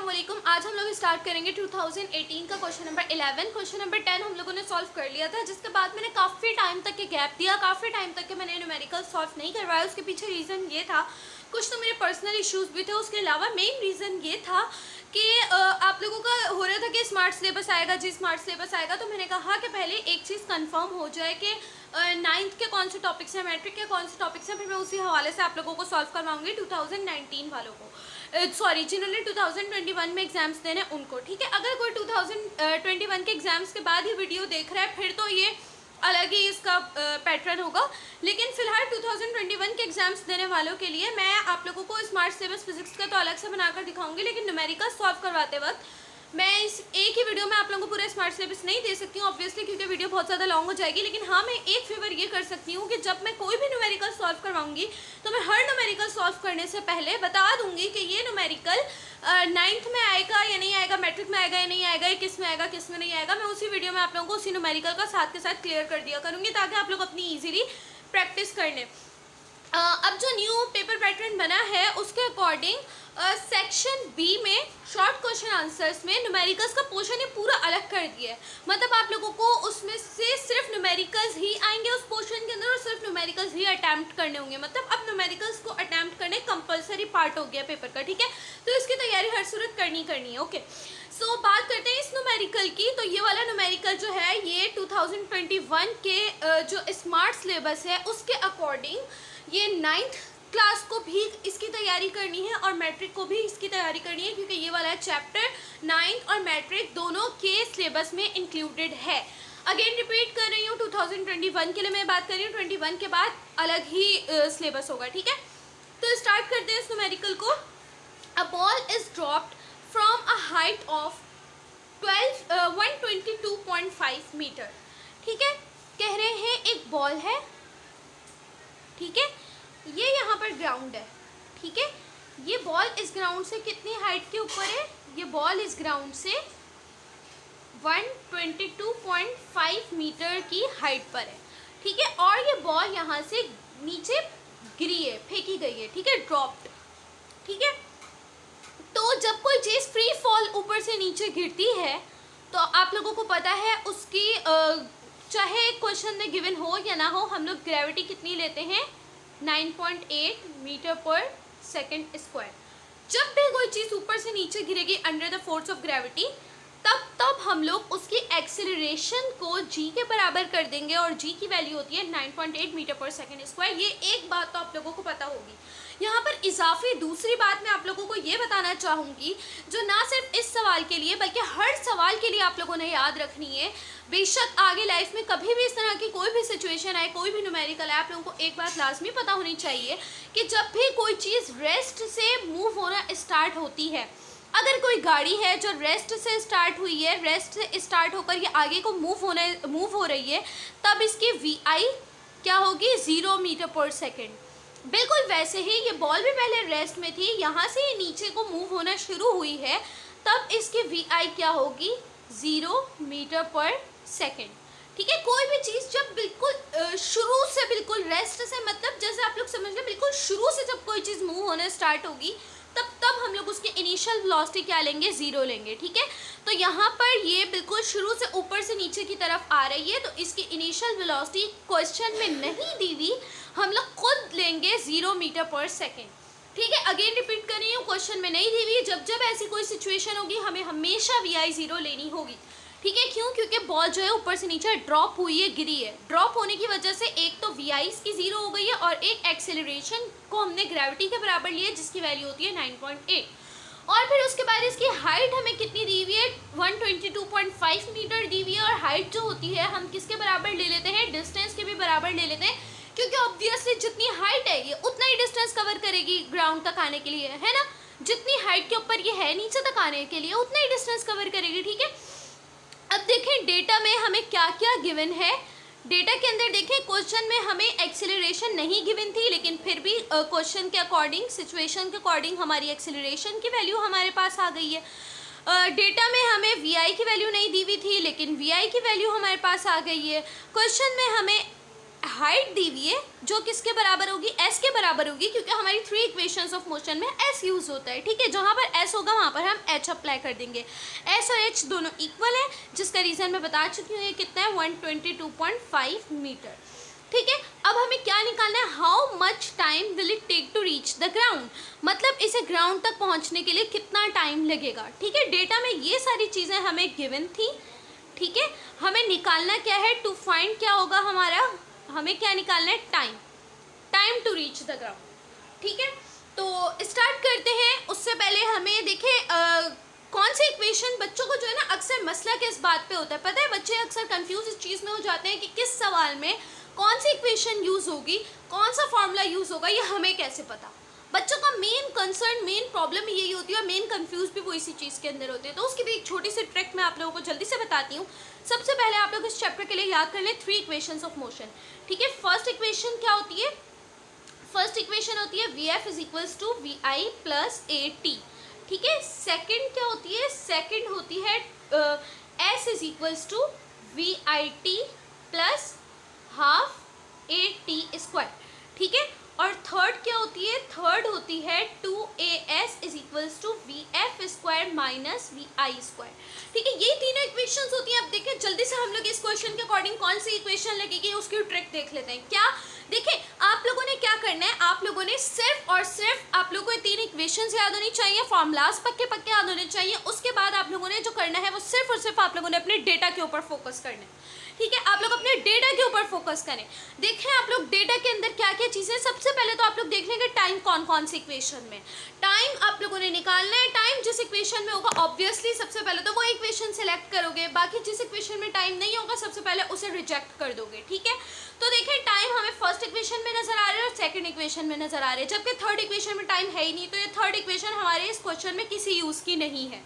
अस्सलामुअलैकुम। आज हम लोग स्टार्ट करेंगे 2018 का क्वेश्चन नंबर 11। क्वेश्चन नंबर 10 हम लोगों ने सॉल्व कर लिया था, जिसके बाद मैंने काफ़ी टाइम तक के गैप दिया, काफ़ी टाइम तक के मैंने न्यूमेरिकल सॉल्व नहीं करवाया। उसके पीछे रीज़न ये था, कुछ तो मेरे पर्सनल इश्यूज़ भी थे, उसके अलावा मेन रीज़न ये था कि आप लोगों का हो रहा था कि स्मार्ट सिलेबस आएगा जी, स्मार्ट सिलेबस आएगा। तो मैंने कहा कि पहले एक चीज़ कंफर्म हो जाए कि 9th के कौन से टॉपिक्स हैं, मैट्रिक के कौन से टॉपिक्स हैं, फिर मैं उसी हवाले से आप लोगों को सॉल्व करवाऊंगी 2019 वालों को, सॉरी जिन्होंने 2021 में एग्जाम्स देने उनको। ठीक है, अगर कोई 2021 के एग्जाम्स के बाद ही वीडियो देख रहा है फिर तो ये अलग ही इसका पैटर्न होगा, लेकिन फिलहाल 2021 के एग्जाम्स देने वालों के लिए मैं आप लोगों को स्मार्ट सिलेबस फिजिक्स का तो अलग से बनाकर दिखाऊंगी, लेकिन न्यूमेरिकल सॉल्व करवाते वक्त मैं इस एक ही वीडियो में आप लोगों को पूरा स्मार्ट सिलेबस नहीं दे सकती हूँ ऑब्वियसली, क्योंकि वीडियो बहुत ज़्यादा लॉन्ग हो जाएगी। लेकिन हाँ, मैं एक फेवर ये कर सकती हूँ कि जब मैं कोई भी न्यूमेरिकल सॉल्व करवाऊंगी तो मैं हर न्यूमेरिकल सॉल्व करने से पहले बता दूंगी कि ये न्यूमेरिकल 9th में आएगा या नहीं आएगा, मैट्रिक में आएगा या नहीं आएगा, किस में आएगा किस में नहीं आएगा। मैं उसी वीडियो में आप लोगों को उसी न्यूमेरिकल का साथ के साथ क्लियर कर दिया करूँगी, ताकि आप लोग अपनी ईजिली प्रैक्टिस कर लें। अब जो न्यू पेपर पैटर्न बना है उसके अकॉर्डिंग सेक्शन बी में शॉर्ट क्वेश्चन आंसर्स में न्यूमेरिकल्स का पोर्शन ही पूरा अलग कर दिया है। मतलब आप लोगों को उसमें से सिर्फ न्यूमेरिकल्स ही आएंगे उस पोर्शन के अंदर, और सिर्फ न्यूमेरिकल्स ही अटैम्प्ट करने होंगे। मतलब अब न्यूमेरिकल्स को अटैम्प्ट करने कंपलसरी पार्ट हो गया पेपर का। ठीक है, तो इसकी तैयारी हर सूरत करनी है। ओके, सो बात करते हैं इस न्यूमेरिकल की। तो ये वाला न्यूमेरिकल जो है ये 2021 के जो स्मार्ट सिलेबस है उसके अकॉर्डिंग ये 9th क्लास को भी इसकी तैयारी करनी है और मैट्रिक को भी इसकी तैयारी करनी है, क्योंकि ये वाला चैप्टर 9th और मैट्रिक दोनों के सिलेबस में इंक्लूडेड है। अगेन रिपीट कर रही हूँ, 2021 के लिए मैं बात कर रही हूँ, 21 के बाद अलग ही सिलेबस होगा। ठीक है, तो स्टार्ट करते हैं इस न्यूमेरिकल को। A ball is dropped from a height of 122.5 metre. ठीक है, कह रहे हैं एक बॉल है, ठीक है, ये यहाँ पर ग्राउंड है। ठीक है, ये बॉल इस ग्राउंड से कितनी हाइट के ऊपर है? ये बॉल इस ग्राउंड से 122.5 मीटर की हाइट पर है। ठीक है, और ये बॉल यहाँ से नीचे गिरी है, फेंकी गई है। ठीक है, ड्रॉप्ड। ठीक है, तो जब कोई चीज़ फ्री फॉल ऊपर से नीचे गिरती है तो आप लोगों को पता है उसकी चाहे क्वेश्चन में गिवन हो या ना हो, हम लोग ग्रेविटी कितनी लेते हैं? 9.8 मीटर पर सेकेंड स्क्वायर। जब भी कोई चीज़ ऊपर से नीचे गिरेगी under the force of gravity, तब हम लोग उसकी एक्सेलरेशन को g के बराबर कर देंगे, और g की वैल्यू होती है 9.8 मीटर पर सेकेंड स्क्वायर। ये एक बात तो आप लोगों को पता होगी। यहाँ पर इजाफी दूसरी बात मैं आप लोगों को ये बताना चाहूँगी, जो ना सिर्फ इस सवाल के लिए बल्कि हर सवाल के लिए आप लोगों ने याद रखनी है। बेशक आगे लाइफ में कभी भी इस तरह की कोई भी सिचुएशन आए, कोई भी न्यूमेरिकल आए, आप लोगों को एक बात लाजमी पता होनी चाहिए कि जब भी कोई चीज़ रेस्ट से मूव होना स्टार्ट होती है, अगर कोई गाड़ी है जो रेस्ट से स्टार्ट हुई है, रेस्ट से स्टार्ट होकर ये आगे को मूव हो रही है, तब इसकी VI क्या होगी? 0 मीटर पर सेकेंड। बिल्कुल वैसे ही ये बॉल भी पहले रेस्ट में थी, यहाँ से ये नीचे को मूव होना शुरू हुई है, तब इसकी VI क्या होगी? 0 मीटर पर सेकेंड। ठीक है, कोई भी चीज़ जब बिल्कुल शुरू से, बिल्कुल रेस्ट से, मतलब जैसे आप लोग समझ लें बिल्कुल शुरू से जब कोई चीज़ मूव होना स्टार्ट होगी तब हम लोग उसकी इनिशियल वेलोसिटी क्या लेंगे? 0 लेंगे। ठीक है, तो यहाँ पर ये बिल्कुल शुरू से ऊपर से नीचे की तरफ आ रही है, तो इसकी इनिशियल वेलोसिटी क्वेश्चन में नहीं दी हुई, हम लोग खुद लेंगे 0 मीटर पर सेकेंड। ठीक है, अगेन रिपीट कर रही हूँ, क्वेश्चन में नहीं दी हुई। जब ऐसी कोई सिचुएशन होगी हमें हमेशा VI 0 लेनी होगी। ठीक है, क्यों? क्योंकि बॉल जो है ऊपर से नीचे ड्रॉप हुई है, गिरी है। ड्रॉप होने की वजह से एक तो VI की 0 हो गई है, और एक एक्सेलरेशन को हमने ग्रेविटी के बराबर लिया जिसकी वैल्यू होती है 9.8। और फिर उसके बाद इसकी हाइट हमें कितनी दी हुई है? 122.5 मीटर दी हुई है। और हाइट जो होती है हम किसके बराबर ले लेते हैं? डिस्टेंस के भी बराबर ले लेते हैं, क्योंकि ऑब्वियसली जितनी हाइट है ये उतना ही डिस्टेंस कवर करेगी ग्राउंड तक आने के लिए, है ना? जितनी हाइट के ऊपर ये है नीचे तक आने के लिए उतना ही डिस्टेंस कवर करेगी। ठीक है, अब देखें डेटा में हमें क्या क्या गिवन है। डेटा के अंदर देखें, क्वेश्चन में हमें एक्सेलरेशन नहीं गिवन थी, लेकिन फिर भी क्वेश्चन के अकॉर्डिंग, सिचुएशन के अकॉर्डिंग हमारी एक्सेलरेशन की वैल्यू हमारे पास आ गई है। डेटा में हमें VI की वैल्यू नहीं दी हुई थी, लेकिन VI की वैल्यू हमारे पास आ गई है। क्वेश्चन में हमें हाइट दी हुई है जो किसके बराबर होगी, एस के बराबर होगी, क्योंकि हमारी 3 इक्वेशंस ऑफ मोशन में एस यूज होता है, ठीक है। जहाँ पर एस होगा वहाँ पर हम एच अप्लाई कर देंगे। एस और एच दोनों इक्वल है, जिसका रीज़न मैं बता चुकी हूँ, ये कितना है 122.5 मीटर, ठीक है। अब हमें क्या निकालना है, how much time will it take to reach the ground, मतलब इसे ग्राउंड तक पहुँचने के लिए कितना टाइम लगेगा, ठीक है। डेटा में ये सारी चीज़ें हमें गिवन थी, ठीक है। हमें निकालना क्या है, टू फाइंड क्या होगा हमारा, हमें क्या निकालना है, time to reach the ground, ठीक है। तो स्टार्ट करते हैं। उससे पहले हमें देखें कौन सी इक्वेशन, बच्चों को जो है ना अक्सर मसला किस बात पे होता है पता है, बच्चे अक्सर कंफ्यूज इस चीज़ में हो जाते हैं कि किस सवाल में कौन सी इक्वेशन यूज़ होगी, कौन सा फॉर्मूला यूज़ होगा, ये हमें कैसे पता। बच्चों का मेन कंसर्न, मेन प्रॉब्लम यही होती है, और मेन कंफ्यूज भी वो इसी चीज़ के अंदर होते हैं। तो उसकी भी एक छोटी सी ट्रिक मैं आप लोगों को जल्दी से बताती हूँ। सबसे पहले आप लोग इस चैप्टर के लिए याद कर लें 3 इक्वेशंस ऑफ मोशन, ठीक है। फर्स्ट इक्वेशन क्या होती है, फर्स्ट इक्वेशन होती है v f is equals to v i plus a t, ठीक है। सेकेंड क्या होती है, सेकेंड होती है s is equals to v i t plus half a t square, ठीक है। और थर्ड क्या होती है, थर्ड होती है 2as is equals to v f square minus v i square, ठीक है। ये तीनों इक्वेशंस होती हैं। अब देखें जल्दी से हम लोग इस क्वेश्चन के अकॉर्डिंग कौन सी इक्वेशन लगेगी उसकी ट्रिक देख लेते हैं। क्या देखें, आप लोगों ने क्या करना है, आप लोगों ने सिर्फ और सिर्फ आप लोगों को ये 3 इक्वेशंस याद होनी चाहिए, फॉर्मूलाज पक्के पक्के याद होने चाहिए। उसके बाद आप लोगों ने जो करना है वो सिर्फ और सिर्फ आप लोगों ने अपने डेटा के ऊपर फोकस करना है, ठीक है। आप लोग अपने डेटा के ऊपर फोकस करें। देखें आप लोग डेटा के अंदर क्या क्या चीज़ें, सबसे पहले तो आप लोग देख लेंगे टाइम कौन कौन सी इक्वेशन में, टाइम आप लोगों ने निकालना है। टाइम जिस इक्वेशन में होगा ऑब्वियसली सबसे पहले तो वो इक्वेशन सेलेक्ट करोगे, बाकी जिस इक्वेशन में टाइम नहीं होगा सबसे पहले उसे रिजेक्ट कर दोगे, ठीक है। तो देखें टाइम हमें फर्स्ट इक्वेशन में नजर आ रहे हैं और सेकंड इक्वेशन में नजर आ रहे हैं, जबकि थर्ड इक्वेशन में टाइम है ही नहीं। तो ये थर्ड इक्वेशन हमारे इस क्वेश्चन में किसी यूज की नहीं है,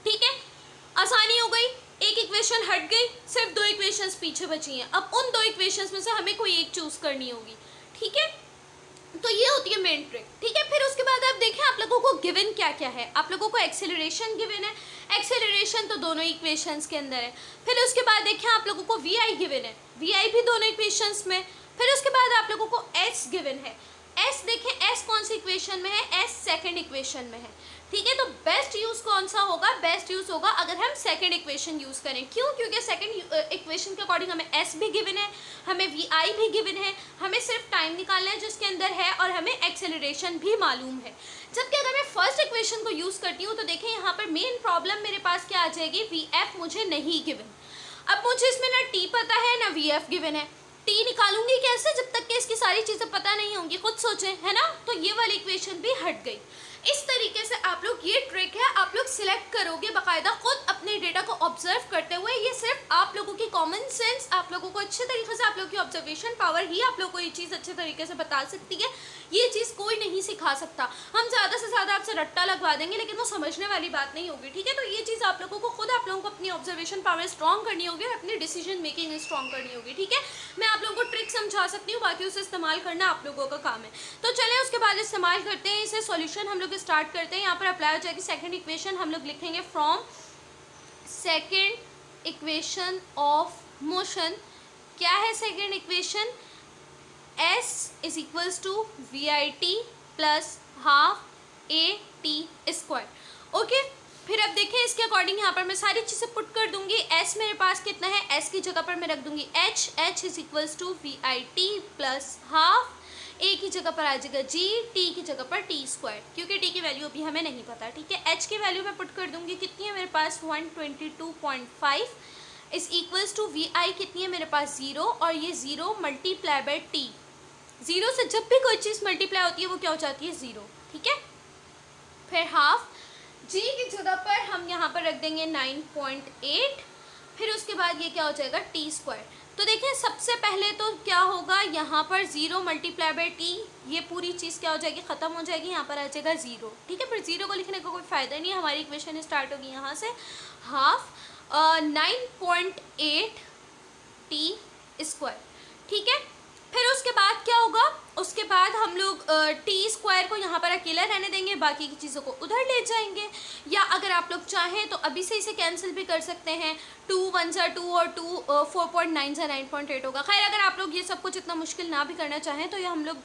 ठीक है। आसानी हो गई, एक इक्वेशन हट गई, सिर्फ 2 इक्वेशंस पीछे बची हैं। अब उन 2 इक्वेशंस में से हमें कोई एक चूज करनी होगी, ठीक है। तो ये होती है मेन ट्रिक, ठीक है। फिर उसके बाद आप देखें आप लोगों को गिवन क्या क्या है, आप लोगों को एक्सेलरेशन गिवन है, एक्सेलरेशन तो दोनों इक्वेशंस के अंदर है। फिर उसके बाद देखें आप लोगों को वी आई गिवन है, वी आई भी दोनों इक्वेशंस में। फिर उसके बाद आप लोगों को एस गिवन है, एस देखें एस कौन सी इक्वेशन में है, एस सेकंड इक्वेशन में है, ठीक है। तो बेस्ट यूज कौन सा होगा, बेस्ट यूज होगा अगर हम सेकंड इक्वेशन यूज करें। क्यों, क्योंकि सेकंड इक्वेशन के अकॉर्डिंग हमें एस भी गिवन है, हमें वी आई भी गिवन है, हमें सिर्फ टाइम निकालना है जिसके अंदर है, और हमें एक्सेलरेशन भी मालूम है। जबकि अगर मैं फर्स्ट इक्वेशन को यूज करती हूँ तो देखें यहाँ पर मेन प्रॉब्लम मेरे पास क्या आ जाएगी, वी एफ मुझे नहीं गिवन। अब मुझे इसमें ना टी पता है ना वी एफ गिवन है, टी निकालूंगी कैसे जब तक कि इसकी सारी चीज़ें पता नहीं होंगी, खुद सोचें, है ना। तो ये वाली इक्वेशन भी हट गई। इस तरीके से आप लोग, ये ट्रिक है, आप लोग सिलेक्ट करोगे बाकायदा खुद अपने डेटा को ऑब्जर्व करते हुए। ये सिर्फ आप लोगों की कॉमन सेंस, आप लोगों को अच्छे तरीके से, आप लोगों की ऑब्जर्वेशन पावर ही आप लोगों को ये चीज़ अच्छे तरीके से बता सकती है। ये चीज़ कोई नहीं सिखा सकता। हम ज़्यादा से ज़्यादा आपसे रट्टा लगवा देंगे लेकिन वो समझने वाली बात नहीं होगी, ठीक है। तो ये चीज़ आप लोगों को खुद, आप लोगों को अपनी ऑब्जर्वेशन पावर स्ट्रॉन्ग करनी होगी और अपनी डिसीजन मेकिंग स्ट्रॉन्ग करनी होगी, ठीक है। मैं आप लोगों को ट्रिक समझा सकती हूँ, बाकी उसे इस्तेमाल करना आप लोगों का काम है। तो चलें उसके बाद इस्तेमाल करते हैं इसे, सॉल्यूशन हम लोग स्टार्ट करते हैं। यहाँ पर अप्लाई हो जाएगी सेकंड इक्वेशन, हम लोग लिखेंगे from second equation of motion. क्या है second equation, s is equals to v i t plus half a t square, okay. फिर अब देखें इसके अकॉर्डिंग यहाँ पर मैं सारी चीज़ें पुट कर दूंगी। s मेरे पास कितना है, s की जगह पर मैं रख दूंगी h is equals to v i t plus half, a की जगह पर आ जाएगा g, t की जगह पर टी स्क्वायर, क्योंकि t की वैल्यू अभी हमें नहीं पता, ठीक है। h की वैल्यू मैं पुट कर दूंगी, कितनी है मेरे पास 122.5 इज इक्वल्स टू वी आई कितनी है मेरे पास 0, और ये 0 मल्टीप्लाई बाई टी। 0 से जब भी कोई चीज़ मल्टीप्लाई होती है वो क्या हो जाती है, 0, ठीक है। फिर हाफ, g की जगह पर हम यहाँ पर रख देंगे 9.8, फिर उसके बाद ये क्या हो जाएगा टी स्क्वायर। तो देखें सबसे पहले तो क्या होगा, यहाँ पर 0 मल्टीप्लाई बाई टी, ये पूरी चीज़ क्या हो जाएगी, ख़त्म हो जाएगी, यहाँ पर आ जाएगा 0, ठीक है। फिर 0 को लिखने का कोई फ़ायदा नहीं है, हमारी इक्वेशन स्टार्ट होगी यहाँ से, हाफ 9.8 टी स्क्वायर, ठीक है। फिर उसके बाद क्या होगा, उसके बाद हम लोग टी स्क्वायर को यहाँ पर अकेला रहने देंगे, बाकी की चीज़ों को उधर ले जाएंगे। या अगर आप लोग चाहें तो अभी से इसे कैंसिल भी कर सकते हैं, 2 1 ज़ा 2 और 2 4.9 ज़ा 9.8 होगा। खैर अगर आप लोग ये सब कुछ इतना मुश्किल ना भी करना चाहें तो ये हम लोग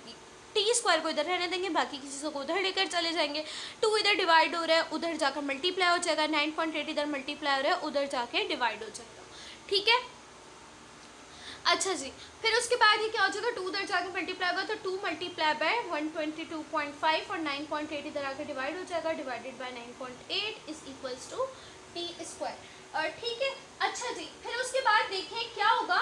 टी स्क्वायर को इधर रहने देंगे, बाकी की चीज़ों को उधर लेकर चले जाएंगे। 2 इधर डिवाइड हो रहा है, उधर जाकर मल्टीप्लाई हो जाएगा, 9.8 इधर मल्टीप्लाई हो रहा है, उधर जाके डिवाइड हो जाएगा। ठीक है, अच्छा जी। फिर उसके बाद ये क्या हो जाएगा, 2 उधर जाके मल्टीप्लाई होगा तो 2 मल्टीप्लाई बाय 122.5 और 9.8 इधर आके डिवाइड हो जाएगा, divided by 9.8 is equals to t square. ठीक है, अच्छा जी। फिर उसके बाद देखें क्या होगा,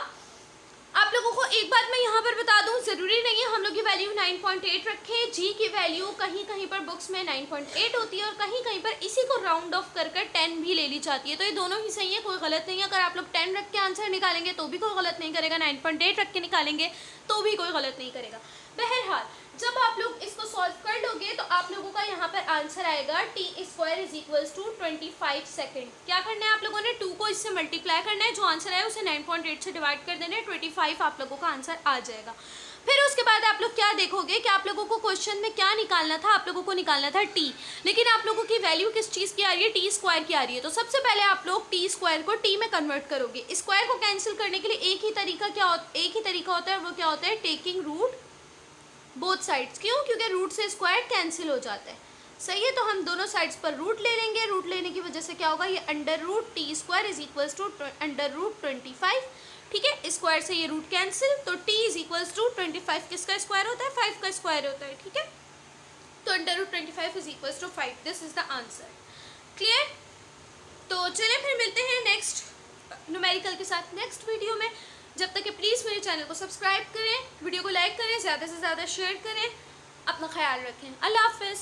आप लोगों को एक बात मैं यहाँ पर बता दूँ, ज़रूरी नहीं है हम लोग की वैल्यू 9.8 रखें। जी की वैल्यू कहीं कहीं पर बुक्स में 9.8 होती है और कहीं कहीं पर इसी को राउंड ऑफ कर 10 भी ले ली जाती है, तो ये दोनों ही सही है, कोई गलत नहीं है। अगर आप लोग 10 रख के आंसर निकालेंगे तो भी कोई गलत नहीं करेगा, 9.8 रख के निकालेंगे तो भी कोई गलत नहीं करेगा। बहरहाल जब आप लोग इसको सॉल्व कर लोगे तो आप लोगों का यहाँ पर आंसर आएगा t square is equals to 25 second. क्या करना है आप लोगों ने, 2 को इससे मल्टीप्लाई करना है, जो आंसर है उसे 9.8 से डिवाइड कर देना है, 25 आप लोगों का आंसर आ जाएगा। फिर उसके बाद आप लोग क्या देखोगे कि आप लोगों को क्वेश्चन में क्या निकालना था, आप लोगों को निकालना था टी, लेकिन आप लोगों की वैल्यू किस चीज़ की आ रही है, टी स्क्वायर की आ रही है। तो सबसे पहले आप लोग टी स्क्वायर को टी में कन्वर्ट करोगे। स्क्वायर को कैंसिल करने के लिए एक ही तरीका होता है, वो क्या होता है, टेकिंग रूट बोथ साइड्स। क्यों, क्योंकि रूट से स्क्वायर कैंसिल हो जाता है, सही है। तो हम दोनों साइड्स पर रूट ले लेंगे, रूट लेने की वजह से क्या होगा, ये under root t square is equals to under root 25। ठीक है, स्क्वायर से ये रूट कैंसिल, तो टी इज इक्वल्स टू 25 किसका स्क्वायर होता है, 5 का स्क्वायर होता है। ठीक है, तो under root 25 is equals to 5, this is the answer. Clear, तो चलिए फिर मिलते हैं नेक्स्ट न्यूमेरिकल के साथ नेक्स्ट वीडियो में। जब तक कि प्लीज़ मेरे चैनल को सब्सक्राइब करें, वीडियो को लाइक करें, ज़्यादा से ज़्यादा शेयर करें, अपना ख्याल रखें। अल्लाह हाफ़िज़।